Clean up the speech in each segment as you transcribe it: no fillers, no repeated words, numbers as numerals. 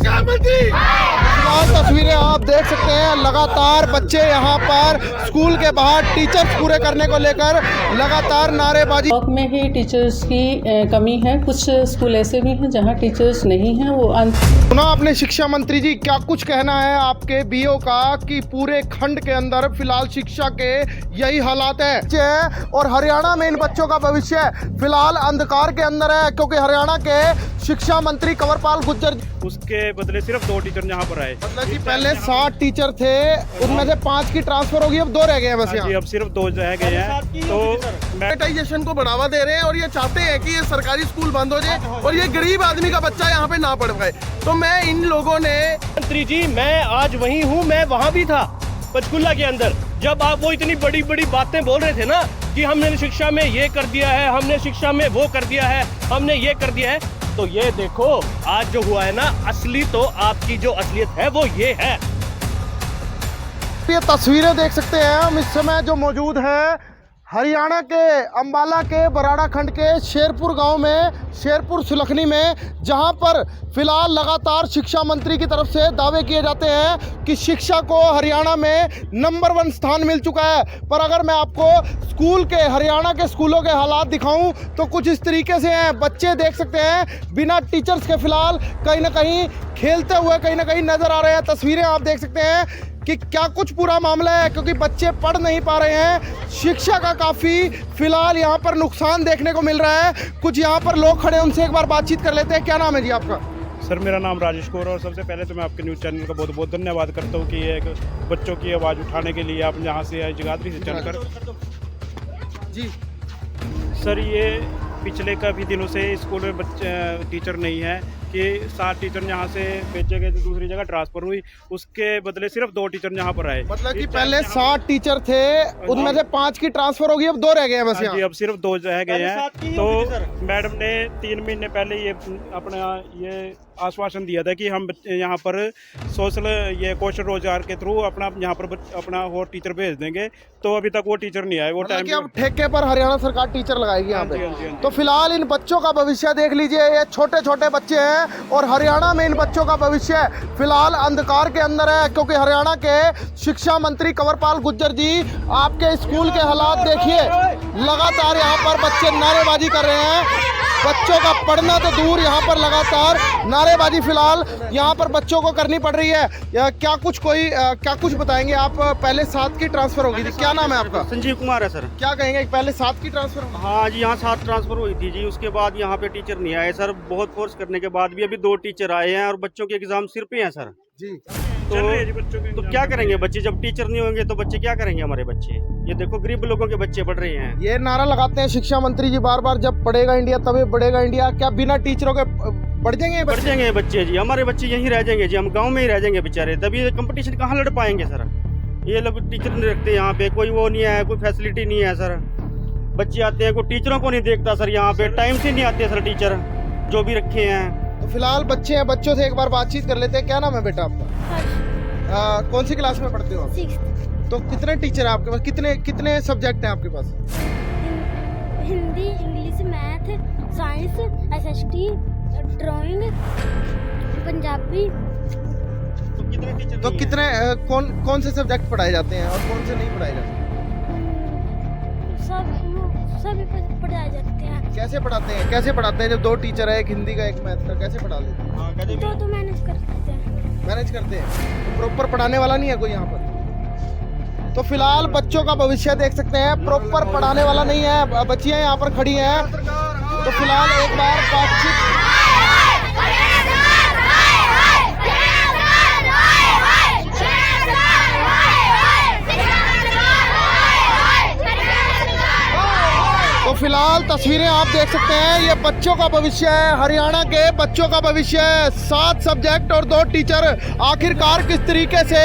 शिक्षा मंत्री। तस्वीरें आप देख सकते हैं, लगातार बच्चे यहाँ पर स्कूल के बाहर टीचर्स पूरे करने को लेकर लगातार नारेबाजी। ब्लॉक में ही टीचर्स की कमी है, कुछ स्कूल ऐसे भी हैं जहाँ टीचर्स नहीं हैं। वो सुना आपने शिक्षा मंत्री जी, क्या कुछ कहना है आपके बीओ का कि पूरे खंड के अंदर फिलहाल शिक्षा के यही हालात है और हरियाणा में इन बच्चों का भविष्य फिलहाल अंधकार के अंदर है, क्योंकि हरियाणा के शिक्षा मंत्री कंवरपाल गुर्जर उसके बदले सिर्फ 2 टीचर यहाँ पर आए। मतलब कि पहले 60 टीचर थे, उनमें से 5 की ट्रांसफर होगी, अब 2 रह गए हैं बस यहाँ। अब सिर्फ 2 रह गए हैं। तो प्राइवेटाइजेशन को बढ़ावा दे रहे हैं और ये चाहते हैं कि ये सरकारी स्कूल बंद हो जाए और ये गरीब आदमी का बच्चा यहाँ पे ना पढ़ पाए। तो मैं इन लोगों ने मंत्री जी, मैं आज वहीं हूँ, मैं वहाँ भी था पंचकुला के अंदर, जब आप वो इतनी बड़ी बड़ी बातें बोल रहे थे ना कि हमने शिक्षा में ये कर दिया है, हमने शिक्षा में वो कर दिया है, हमने ये कर दिया है। तो ये देखो आज जो हुआ है ना, असली तो आपकी जो असलियत है वो ये है। ये तस्वीरें देख सकते हैं हम इस समय जो मौजूद है हरियाणा के अंबाला के बराड़ा खंड के शेरपुर गांव में, शेरपुर सुलखनी में, जहां पर फिलहाल लगातार शिक्षा मंत्री की तरफ से दावे किए जाते हैं कि शिक्षा को हरियाणा में नंबर 1 स्थान मिल चुका है। पर अगर मैं आपको स्कूल के, हरियाणा के स्कूलों के हालात दिखाऊं तो कुछ इस तरीके से हैं। बच्चे देख सकते हैं बिना टीचर्स के फिलहाल कहीं ना कहीं खेलते हुए कहीं ना कहीं नजर आ रहे हैं। तस्वीरें आप देख सकते हैं कि क्या कुछ पूरा मामला है, क्योंकि बच्चे पढ़ नहीं पा रहे हैं। शिक्षा का काफ़ी फिलहाल यहाँ पर नुकसान देखने को मिल रहा है। कुछ यहाँ पर लोग खड़े हैं, उनसे एक बार बातचीत कर लेते हैं। क्या नाम है जी आपका? सर, मेरा नाम राजेश कौर है और सबसे पहले तो मैं आपके न्यूज़ चैनल का बहुत बहुत धन्यवाद करता हूँ कि एक बच्चों की आवाज़ उठाने के लिए आप यहाँ से आए, जगाधरी से चलकर। जी सर, ये पिछले काफ़ी दिनों से स्कूल में बच्चे टीचर नहीं है कि 7 टीचर यहाँ से भेजे गए थे, दूसरी जगह ट्रांसफर हुई, उसके बदले सिर्फ 2 टीचर यहाँ पर आए। मतलब कि पहले 60 टीचर थे, उनमें से 5 की ट्रांसफर होगी, अब 2 रह गए हैं बस यहाँ। अब सिर्फ 2 रह गए हैं। तो मैडम ने 3 महीने पहले ये अपना ये आश्वासन दिया था कि हम यहाँ पर सोशल ये कौशल रोजगार के थ्रू अपना यहाँ पर अपना वो टीचर भेज देंगे। तो अभी तक वो टीचर नहीं आए। वो टाइम कि अब ठेके पर हरियाणा सरकार टीचर लगाएगी यहाँ पे। तो फिलहाल इन बच्चों का भविष्य देख लीजिए, ये छोटे छोटे बच्चे हैं और हरियाणा में इन बच्चों का भविष्य फिलहाल अंधकार के अंदर है, क्योंकि हरियाणा के शिक्षा मंत्री कंवरपाल गुर्जर जी, आपके स्कूल के हालात देखिए। लगातार यहाँ पर बच्चे नारेबाजी कर रहे हैं। बच्चों का पढ़ना तो दूर, यहाँ पर लगातार नारेबाजी फिलहाल यहाँ पर बच्चों को करनी पड़ रही है। क्या कुछ बताएंगे आप? पहले 7 की ट्रांसफर होगी थी, क्या नाम है आपका? संजीव कुमार है सर। क्या कहेंगे, पहले 7 की ट्रांसफर? हाँ जी, यहाँ 7 ट्रांसफर हुई थी जी, उसके बाद यहाँ पे टीचर नहीं आए सर। बहुत फोर्स करने के बाद भी अभी 2 टीचर आए हैं और बच्चों के एग्जाम सिर पे हैं सर जी। तो क्या करेंगे बच्चे, जब टीचर नहीं होंगे तो बच्चे क्या करेंगे हमारे बच्चे? ये देखो गरीब लोगों के बच्चे पढ़ रहे हैं। ये नारा लगाते हैं शिक्षा मंत्री जी बार बार, जब पढ़ेगा इंडिया तभी बढ़ेगा इंडिया। क्या बिना टीचरों के बढ़ जाएंगे बच्चे जी? हमारे बच्चे यहीं रह जाएंगे जी, हम गांव में ही रह जाएंगे बेचारे। तभी कंपटीशन कहाँ लड़ पाएंगे सर? ये लोग टीचर नहीं रखते यहाँ पे, कोई वो नहीं है, कोई फैसिलिटी नहीं है सर। बच्चे आते हैं, कोई टीचरों को नहीं देखता सर, यहाँ पे टाइम से नहीं आते सर टीचर जो भी रखे हैं। तो फिलहाल बच्चे हैं, बच्चों से एक बार बातचीत कर लेते हैं। क्या नाम है बेटा आपका? कौन सी क्लास में पढ़ते हो आप? 6th। तो कितने टीचर हैं आपके पास? कितने सब्जेक्ट हैं आपके पास? Hindi, English, math, science, SST, drawing, Punjabi. तो कितने कौन से सब्जेक्ट पढ़ाए जाते हैं और कौन से नहीं पढ़ाए जाते? सभी पढ़ाए जाते हैं। कैसे पढ़ाते हैं जब 2 टीचर है, एक हिंदी का एक मैथ का, कैसे पढ़ा लेते हैं? तो मैनेज करते हैं। तो प्रॉपर पढ़ाने वाला नहीं है कोई यहाँ पर? तो फिलहाल बच्चों का भविष्य देख सकते हैं, प्रॉपर पढ़ाने वाला नहीं है। बच्चियां यहाँ पर खड़ी हैं, तो फिलहाल एक बार बातचीत। तो फिलहाल तस्वीरें आप देख सकते हैं, ये बच्चों का भविष्य है, हरियाणा के बच्चों का भविष्य है। 7 सब्जेक्ट और 2 टीचर, आखिरकार किस तरीके से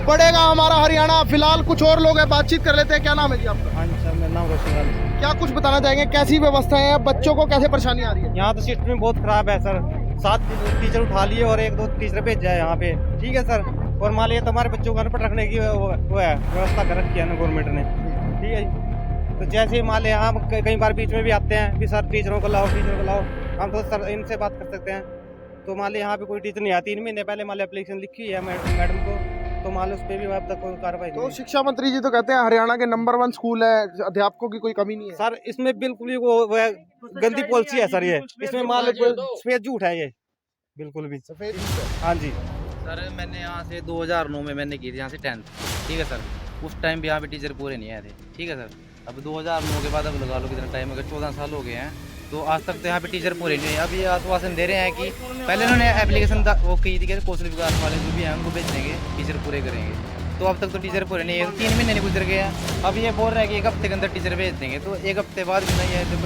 पढ़ेगा हमारा हरियाणा? फिलहाल कुछ और लोग हैं, बातचीत कर लेते हैं। क्या नाम है जी आपका? हाँ जी सर, मेरा नाम रोशन। क्या कुछ बताना चाहेंगे, कैसी व्यवस्था है, बच्चों को कैसे परेशानी आ रही है? यहाँ तो सिस्टम बहुत खराब है सर। 7 टीचर उठा लिए और 1-2 टीचर भेजा है यहाँ पे, ठीक है सर। और मान लिया तुम्हारे बच्चों को अनपढ़ रखने की वो है व्यवस्था कर रखी है ना गवर्नमेंट ने, ठीक है। तो जैसे मान लिया हम कई बार बीच में भी आते हैं कि सर टीचरों को लाओ, हम तो सर इनसे बात कर सकते हैं। तो मान लो यहाँ पे कोई टीचर नहीं आया, 3 महीने पहले मान लो एप्लीकेशन लिखी है मैडम को, तो मान लो उस पर भी अब तक कोई कार्रवाई तो नहीं। शिक्षा मंत्री जी तो कहते हैं हरियाणा के नंबर 1 स्कूल है, अध्यापकों की कोई कमी नहीं है। सर इसमें बिल्कुल भी वो गंदी पॉलिसी है सर, ये इसमें मान लो सफेद झूठ है ये, बिल्कुल भी। हाँ जी सर, मैंने यहाँ से 2009 में मैंने की थी यहाँ से 10th, ठीक है सर। उस टाइम भी यहाँ पे टीचर पूरे नहीं आए थे, ठीक है सर। अब 2009 के बाद अब लगा लो कितना टाइम हो गया, 14 साल हो गए हैं, तो आज तक तो यहाँ पे टीचर पूरे नहीं हुए। अब ये आश्वासन दे रहे हैं कि पहले उन्होंने एप्लीकेशन वो की थी कि कौशल विकास वाले जो भी हैं उनको भेज देंगे, टीचर पूरे करेंगे, तो अब तक तो टीचर पूरे नहीं है, 3 महीने नहीं गुजर गए हैं। अब ये बोल रहे हैं कि 1 हफ्ते के अंदर टीचर भेज देंगे, तो 1 हफ्ते बाद भी नहीं है तो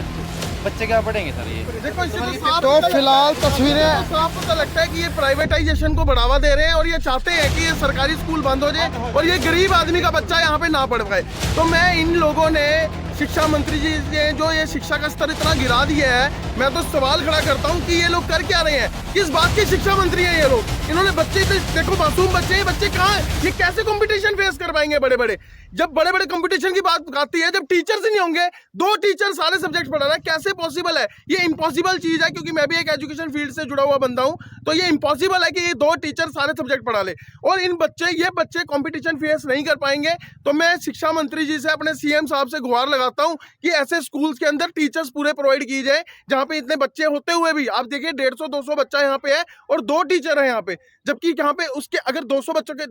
बच्चे क्या पढ़ेंगे सर ये। तो फिलहाल तस्वीरें साफ पता लगता है कि ये प्राइवेटाइजेशन को बढ़ावा दे रहे हैं और ये चाहते हैं कि ये सरकारी स्कूल बंद हो जाए और ये गरीब आदमी का बच्चा यहाँ पे ना पढ़ पाए। तो मैं इन लोगों ने शिक्षा मंत्री जी ने जो ये शिक्षा का स्तर इतना गिरा दिया है, मैं तो सवाल खड़ा करता हूँ कि ये लोग कर क्या रहे हैं, किस बात के शिक्षा मंत्री हैं ये लोग। इन्होंने बच्चे देखो मासूम बच्चे, ये बच्चे कहाँ हैं, ये कैसे कंपटीशन फेस कर पाएंगे बड़े बड़े। जब बड़े बड़े कंपटीशन की बात आती है, जब टीचर्स ही नहीं होंगे, 2 टीचर सारे सब्जेक्ट पढ़ाना कैसे पॉसिबल है। ये इम्पॉसिबल चीज है, क्योंकि मैं भी एक एजुकेशन फील्ड से जुड़ा हुआ बंदा हूँ, तो ये इम्पॉसिबल है कि ये 2 टीचर सारे सब्जेक्ट पढ़ा ले और ये बच्चे कंपटीशन फेस नहीं कर पाएंगे। तो मैं शिक्षा मंत्री जी से, अपने सीएम साहब से गुहार लगाता हूँ कि ऐसे स्कूल्स के अंदर टीचर्स पूरे प्रोवाइड किए जाए जहाँ पे इतने बच्चे होते हुए भी आप देखिए 150-200 बच्चा यहाँ पे है और 2 टीचर है यहाँ पे, जबकि यहाँ पे उसके अगर 200 बच्चों के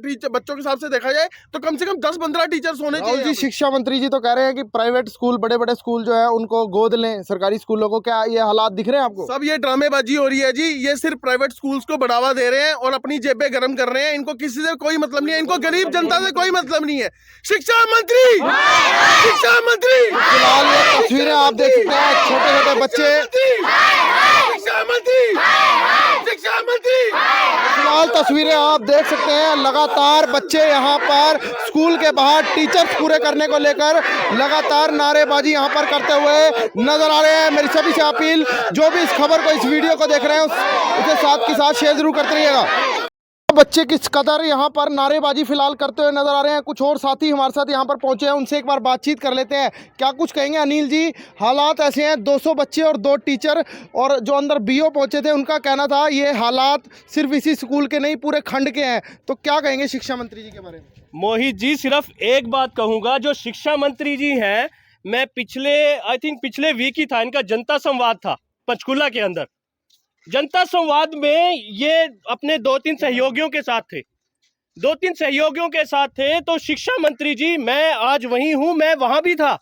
हिसाब से देखा जाए तो कम से कम 10-15 टीचर्स होने चाहिए। जी शिक्षा मंत्री जी तो कह रहे हैं कि प्राइवेट स्कूल, बड़े बड़े स्कूल जो है उनको गोद लें सरकारी स्कूलों को, क्या ये हालात दिख रहे हैं आपको? सब ये ड्रामेबाजी हो रही है जी, ये सिर्फ प्राइवेट स्कूल्स को बढ़ावा दे रहे हैं और अपनी जेबें गर्म कर रहे हैं। इनको किसी से कोई मतलब नहीं है, इनको गरीब जनता से कोई मतलब नहीं है। शिक्षा मंत्री, शिक्षा मंत्री, फिलहाल ये तस्वीरें आप देख सकते हैं, छोटे छोटे बच्चे। शिक्षा मंत्री, शिक्षा मंत्री, फिलहाल तस्वीरें आप देख सकते हैं, लगातार बच्चे यहाँ पर स्कूल के बाहर टीचर्स पूरे करने को लेकर लगातार नारेबाजी यहाँ पर करते हुए नजर आ रहे हैं। मेरी सभी से अपील, जो भी इस खबर को, इस वीडियो को देख रहे हैं उसे साथ के साथ शेयर जरूर करते रहिएगा। बच्चे किस कदर यहाँ पर नारेबाजी फिलहाल करते हुए नजर आ रहे हैं। कुछ और साथी हमारे साथ यहाँ पर पहुंचे हैं, उनसे एक बार बातचीत कर लेते हैं। क्या कुछ कहेंगे अनिल जी? हालात ऐसे हैं, 200 बच्चे और 2 टीचर, और जो अंदर बीओ पहुंचे थे उनका कहना था ये हालात सिर्फ इसी स्कूल के नहीं पूरे खंड के हैं। तो क्या कहेंगे शिक्षा मंत्री जी के बारे में? मोहित जी, सिर्फ एक बात कहूंगा, जो शिक्षा मंत्री जी हैं, मैं पिछले वीक ही था इनका जनता संवाद था पंचकुला के अंदर। जनता संवाद में ये अपने 2-3 सहयोगियों के साथ थे, तो शिक्षा मंत्री जी, मैं आज वहीं हूं, मैं वहां भी था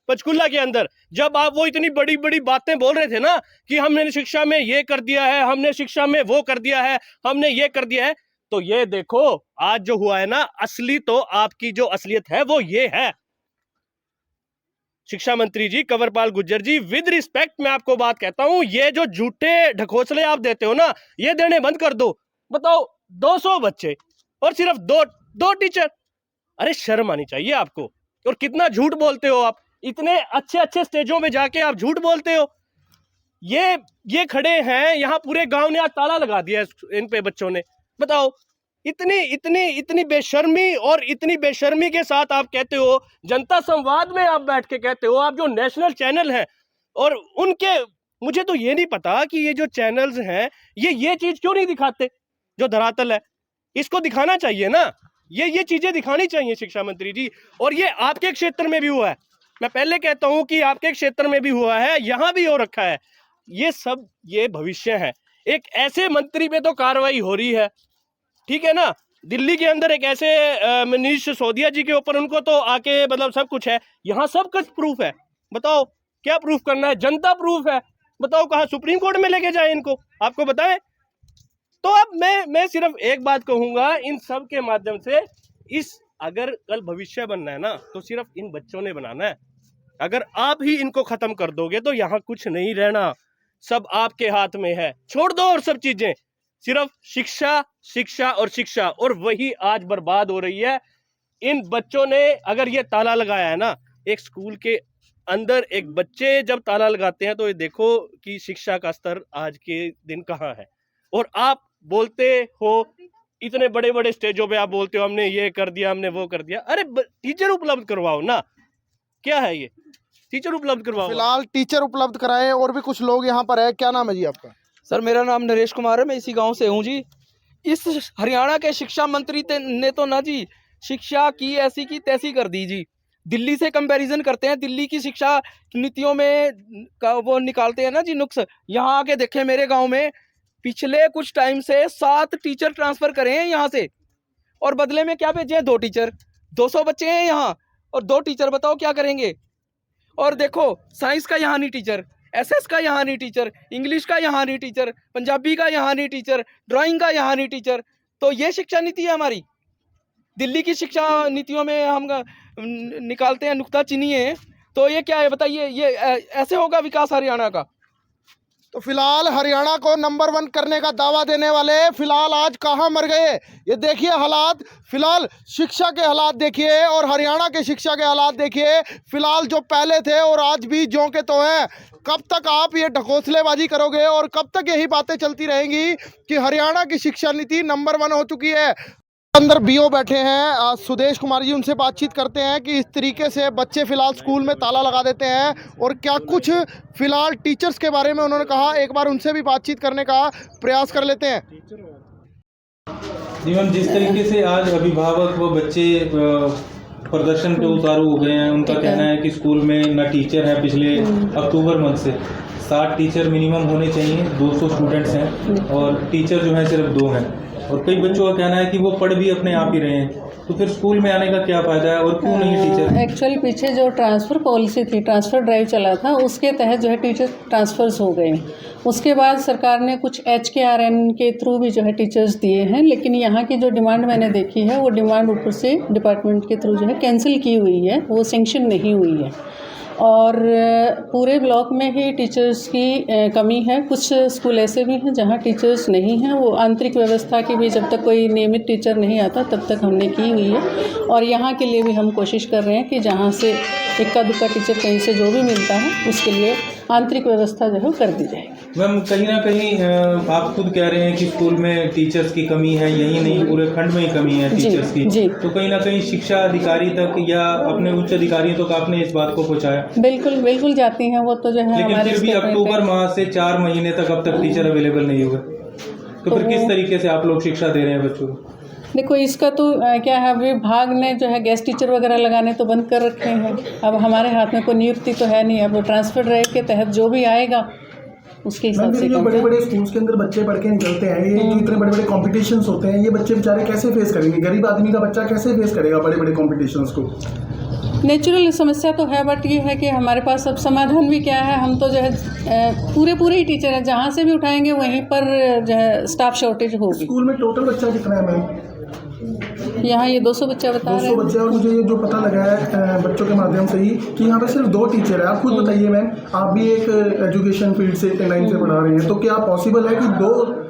पंचकुला के अंदर, जब आप वो इतनी बड़ी बड़ी बातें बोल रहे थे ना कि हमने शिक्षा में ये कर दिया है, हमने शिक्षा में वो कर दिया है, हमने ये कर दिया है। तो ये देखो आज जो हुआ है ना, असली तो आपकी जो असलियत है वो ये है। शिक्षा मंत्री जी, कंवरपाल गुर्जर जी, विद रिस्पेक्ट मैं आपको बात कहता हूं, ये जो झूठे ढकोसले आप देते हो ना, ये देने बंद कर दो। बताओ 200 बच्चे और सिर्फ 2 टीचर, अरे शर्म आनी चाहिए आपको। और कितना झूठ बोलते हो आप, इतने अच्छे अच्छे स्टेजों में जाके आप झूठ बोलते हो। ये खड़े हैं यहाँ, पूरे गांव ने आज ताला लगा दिया इन पे बच्चों ने। बताओ इतनी बेशर्मी, और इतनी बेशर्मी के साथ आप कहते हो, जनता संवाद में आप बैठ के कहते हो, आप जो नेशनल चैनल हैं और उनके, मुझे तो ये नहीं पता कि ये जो चैनल्स हैं ये चीज क्यों नहीं दिखाते जो धरातल है। इसको दिखाना चाहिए ना, ये चीजें दिखानी चाहिए शिक्षा मंत्री जी। और ये आपके क्षेत्र में भी हुआ है, मैं पहले कहता हूं कि आपके क्षेत्र में भी हुआ है, यहां भी हो रखा है। ये सब ये भविष्य है। एक ऐसे मंत्री पे तो कार्रवाई हो रही है, ठीक है ना। दिल्ली के अंदर एक ऐसे मनीष सिसोदिया जी के ऊपर उनको तो आके मतलब सब कुछ है, यहाँ सब कुछ प्रूफ है। बताओ क्या प्रूफ करना है, जनता प्रूफ है। बताओ कहाँ सुप्रीम कोर्ट में लेके जाए इनको, आपको बताएं। तो अब मैं सिर्फ एक बात कहूंगा इन सब के माध्यम से, अगर कल भविष्य बनना है ना तो सिर्फ इन बच्चों ने बनाना है। अगर आप ही इनको खत्म कर दोगे तो यहाँ कुछ नहीं रहना, सब आपके हाथ में है। छोड़ दो और सब चीजें, सिर्फ शिक्षा शिक्षा और शिक्षा, और वही आज बर्बाद हो रही है। इन बच्चों ने अगर ये ताला लगाया है ना, एक स्कूल के अंदर एक बच्चे जब ताला लगाते हैं तो ये देखो कि शिक्षा का स्तर आज के दिन कहाँ है। और आप बोलते हो इतने बड़े बड़े स्टेजों पे, आप बोलते हो हमने ये कर दिया, हमने वो कर दिया। अरे टीचर उपलब्ध करवाओ ना, क्या है ये, टीचर उपलब्ध करवाओ। फिलहाल टीचर उपलब्ध कराएं, और भी कुछ लोग यहाँ पर है। क्या नाम है जी आपका? सर मेरा नाम नरेश कुमार है, मैं इसी गांव से हूं जी। इस हरियाणा के शिक्षा मंत्री ने तो ना जी शिक्षा की ऐसी की तैसी कर दी जी। दिल्ली से कंपैरिजन करते हैं, दिल्ली की शिक्षा नीतियों में वो निकालते हैं ना जी नुक्स। यहाँ आके देखें मेरे गांव में पिछले कुछ टाइम से 7 टीचर ट्रांसफ़र करे हैं यहाँ से, और बदले में क्या भेजे हैं 2 टीचर। 200 बच्चे हैं यहाँ और 2 टीचर, बताओ क्या करेंगे। और देखो साइंस का यहाँ नहीं टीचर, एसएस का यहाँ नहीं टीचर, इंग्लिश का यहाँ नहीं टीचर, पंजाबी का यहाँ नहीं टीचर, ड्राइंग का यहाँ नहीं टीचर। तो ये शिक्षा नीति है हमारी। दिल्ली की शिक्षा नीतियों में हम निकालते हैं नुक्ताचीनी है, तो ये क्या है बताइए। ये ऐसे होगा विकास हरियाणा का? तो फिलहाल हरियाणा को नंबर 1 करने का दावा देने वाले फिलहाल आज कहाँ मर गए। ये देखिए हालात, फिलहाल शिक्षा के हालात देखिए और हरियाणा के शिक्षा के हालात देखिए। फिलहाल जो पहले थे और आज भी ज्यों के तो हैं। कब तक आप ये ढकोसलेबाजी करोगे और कब तक यही बातें चलती रहेंगी कि हरियाणा की शिक्षा नीति नंबर 1 हो चुकी है। अंदर बीओ बैठे हैं सुदेश कुमार जी, उनसे बातचीत करते हैं कि इस तरीके से बच्चे फिलहाल स्कूल में ताला लगा देते हैं और क्या कुछ फिलहाल टीचर्स के बारे में उन्होंने कहा। एक बार उनसे भी बातचीत करने का प्रयास कर लेते हैं। जी मैम, जिस तरीके से आज अभिभावक व बच्चे प्रदर्शन पे उतारू हो गए हैं, उनका कहना है कि स्कूल में न टीचर है। पिछले अक्टूबर मंथ से 60 टीचर मिनिमम होने चाहिए, 200 स्टूडेंट्स हैं और टीचर जो है सिर्फ 2 हैं। और कई बच्चों का कहना है कि वो पढ़ भी अपने आप ही रहे हैं, तो फिर स्कूल में आने का क्या फ़ायदा है और क्यों नहीं टीचर। एक्चुअली पीछे जो ट्रांसफ़र पॉलिसी थी, ट्रांसफ़र ड्राइव चला था, उसके तहत जो है टीचर ट्रांसफ़र्स हो गए। उसके बाद सरकार ने कुछ HKRN के थ्रू भी जो है टीचर्स दिए हैं, लेकिन यहाँ की जो डिमांड मैंने देखी है वो डिमांड ऊपर से डिपार्टमेंट के थ्रू जो है कैंसिल की हुई है, वो सेंक्शन नहीं हुई है। और पूरे ब्लॉक में ही टीचर्स की कमी है। कुछ स्कूल ऐसे भी हैं जहाँ टीचर्स नहीं हैं। वो आंतरिक व्यवस्था की भी जब तक कोई नियमित टीचर नहीं आता तब तक हमने की हुई है, और यहाँ के लिए भी हम कोशिश कर रहे हैं कि जहाँ से इक्का दुक्का टीचर कहीं से जो भी मिलता है उसके लिए आंतरिक व्यवस्था जो है कर दी जाएगी। मैम कहीं ना कहीं आप खुद कह रहे हैं कि स्कूल में टीचर्स की कमी है, यही नहीं पूरे खंड में ही कमी है टीचर्स की। तो कहीं ना कहीं शिक्षा अधिकारी तक या अपने उच्च अधिकारियों तक आपने इस बात को पहुँचाया? बिल्कुल बिल्कुल जाती हैं वो तो जो है। लेकिन फिर भी अक्टूबर माह से 4 महीने तक अब तक टीचर अवेलेबल नहीं हुए, तो फिर किस तरीके से आप लोग शिक्षा दे रहे हैं बच्चों को? देखो इसका तो क्या है, विभाग ने जो है गेस्ट टीचर वगैरह लगाने तो बंद कर रखे हैं। अब हमारे हाथ में कोई नियुक्ति तो है नहीं। अब ट्रांसफर ड्राइव के तहत जो भी आएगा उसके हिसाब से। जो बड़े बड़े स्कूल्स के अंदर बच्चे पढ़ के निकलते हैं, ये जो इतने बड़े बड़े कॉम्पिटिशन्स होते हैं, ये बच्चे बेचारे कैसे फेस करेंगे? गरीब आदमी का बच्चा कैसे फेस करेगा बड़े बड़े कॉम्पिटिशन्स को? नेचुरल समस्या तो है, बट ये है कि हमारे पास अब समाधान भी क्या है। हम तो जो है पूरे ही टीचर हैं, जहाँ से भी उठाएंगे वहीं पर जो है स्टाफ शॉर्टेज होगी। स्कूल में टोटल बच्चा कितना है मैम? यहाँ ये 200 बच्चा बता रहे हैं। 200 बच्चे। और मुझे ये जो पता लगा है बच्चों के माध्यम से ही कि यहाँ पे सिर्फ 2 टीचर है। आप खुद बताइए मैम, आप भी एक एजुकेशन फील्ड से इतने टाइम से पढ़ा रही हैं, तो क्या पॉसिबल है कि 2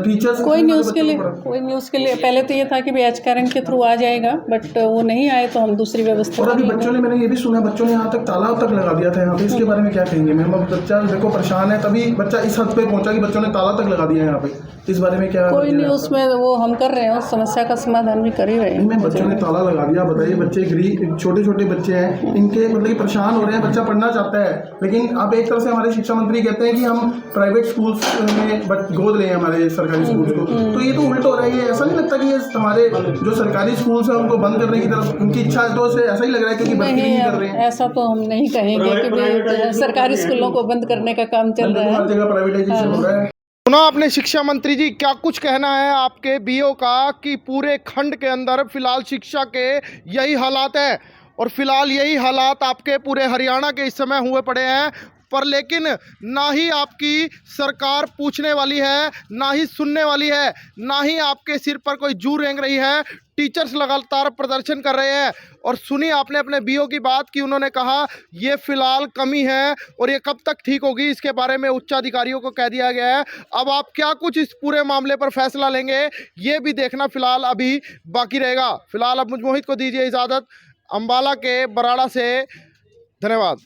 टीचर्स? कोई नहीं उसके लिए पहले तो ये था कि HKRN के थ्रू आ जाएगा, बट वो नहीं आए तो हम दूसरी व्यवस्था। और अभी बच्चों ने, मैंने ये भी सुना बच्चों ने यहाँ तक ताला तक लगा दिया था यहाँ पे, इसके बारे में क्या कहेंगे मैम? अब बच्चा देखो परेशान है, तभी बच्चा इस हद पे पहुंचा कि बच्चों ने ताला तक लगा दिया यहाँ पे, इस बारे में क्या? कोई नहीं, उसमें वो हम कर रहे हैं, उस समस्या का समाधान भी कर ही रहे हैं। बच्चों ने ताला लगा दिया, बताइए बच्चे गरीब छोटे बच्चे हैं, इनके मतलब कि परेशान हो रहे हैं। बच्चा पढ़ना चाहता है, लेकिन अब एक तरह से हमारे शिक्षा मंत्री कहते हैं कि हम प्राइवेट स्कूल्स में गोद लें हमारे सरकारी स्कूल्स को, तो ये तो उल्टा हो रहा है। ये ऐसा नहीं लगता कि ये हमारे जो सरकारी स्कूल्स हैं उनको बंद करने की तरफ उनकी इच्छा है? तो ऐसा ही लग रहा है क्योंकि भर्ती नहीं कर रहे हैं। ऐसा तो हम नहीं कहेंगे कि सरकारी स्कूलों को बंद करने का काम चल रहा है, हर जगह प्राइवेटाइजेशन हो रहा है। सुना आपने शिक्षा मंत्री जी, क्या कुछ कहना है आपके बीओ का कि पूरे खंड के अंदर फिलहाल शिक्षा के यही हालात है और फिलहाल यही हालात आपके पूरे हरियाणा के इस समय हुए पड़े हैं, पर लेकिन ना ही आपकी सरकार पूछने वाली है, ना ही सुनने वाली है, ना ही आपके सिर पर कोई जू रेंग रही है। टीचर्स लगातार प्रदर्शन कर रहे हैं और सुनी आपने अपने बीओ की बात कि उन्होंने कहा ये फिलहाल कमी है और ये कब तक ठीक होगी इसके बारे में उच्चाधिकारियों को कह दिया गया है। अब आप क्या कुछ इस पूरे मामले पर फैसला लेंगे ये भी देखना फिलहाल अभी बाकी रहेगा। फिलहाल अब मुझ मोहित को दीजिए इजाज़त। अम्बाला के बराड़ा से, धन्यवाद।